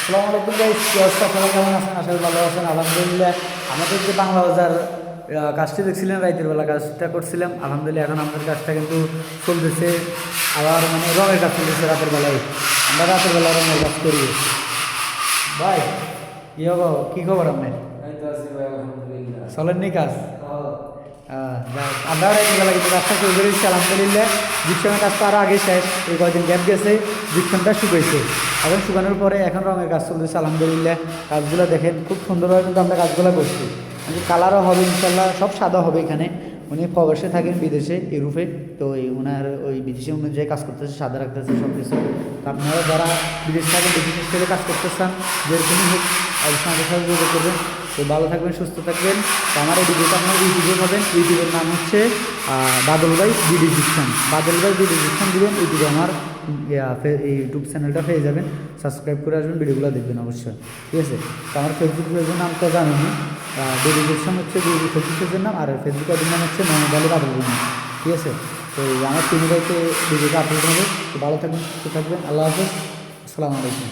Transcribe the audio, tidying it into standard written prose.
আসসালামু আলাইকুম গাইস, কি অবস্থা? সবাই কেমন আছেন? আশা করি ভালো আছেন। আলহামদুলিল্লাহ। আমাদের যে বাংলা বাজার কাজটি দেখছিলেন, রাইতের বেলা কাজটা করছিলাম, আলহামদুলিল্লাহ এখন আমাদের কাজটা কিন্তু চলতেছে। আবার মানে রঙের কাজ চলতেছে রাতের বেলায়। আমরা রাতের বেলা রঙের কাজ করি। ভাই কি হবো, কি খবর আপনার? এই তো আছি ভাই, আলহামদুলিল্লাহ। চলেননি কাজ? হ্যাঁ। আমরা রাতের বেলা কিন্তু কাজটা শুরু করেছি আলহামদুলিল্লাহ। জিপসামের কাজটা আরও আগে শেষ, এই কয়েকদিন গ্যাপ গেছে। জিপসামটা শুকাইছে, এখন শুকানোর পরে এখন রঙের কাজ চলতেছে আলহামদুলিল্লাহ। কাজগুলো দেখেন খুব সুন্দরভাবে কিন্তু আমরা কাজগুলো করছি। কালারও হবে ইনশাল্লাহ, সব সাদা হবে এখানে। উনি প্রবাসে থাকেন বিদেশে, ইউরোপে। তো ওনার ওই বিদেশি অনুযায়ী কাজ করতেছে, সাদা রাখতেছে সব কিছু। তো আপনারা যারা বিদেশে থাকেন, বিদেশ থেকে কাজ করতে চান, যেরকমই হোক অবশ্যই আমাদের সাথে যোগাযোগ করবেন। তো ভালো থাকবেন, সুস্থ থাকবেন। তো আমার এই ভিডিওটা আপনারা ইউটিউবে পাবেন। ইউটিউবের নাম হচ্ছে বাদল ভাই ভিডিও ডিসক্রিপশন। বাদল ভাই ভিডিও ডিসক্রিপশন দিবেন, ইউটিউবে আমার ইউটিউব চ্যানেলটা পেয়ে যাবেন। সাবস্ক্রাইব করে আসবেন, ভিডিওগুলো দেখবেন অবশ্যই, ঠিক আছে? তো আমার ফেসবুক পেজের নাম তো জানেনই, ভিডিও ডিসক্রিপশন হচ্ছে ফেসবুক পেজের নাম, আর ফেসবুক আইডির নাম হচ্ছে মোহাম্মদ আলী বাদল ভাই, ঠিক আছে? তো আমার তিন ভাইকে ভিডিওটা আপলোড হবে। তো ভালো থাকবেন, সুস্থ থাকবেন। আল্লাহ হাফেজ, আসসালামু আলাইকুম।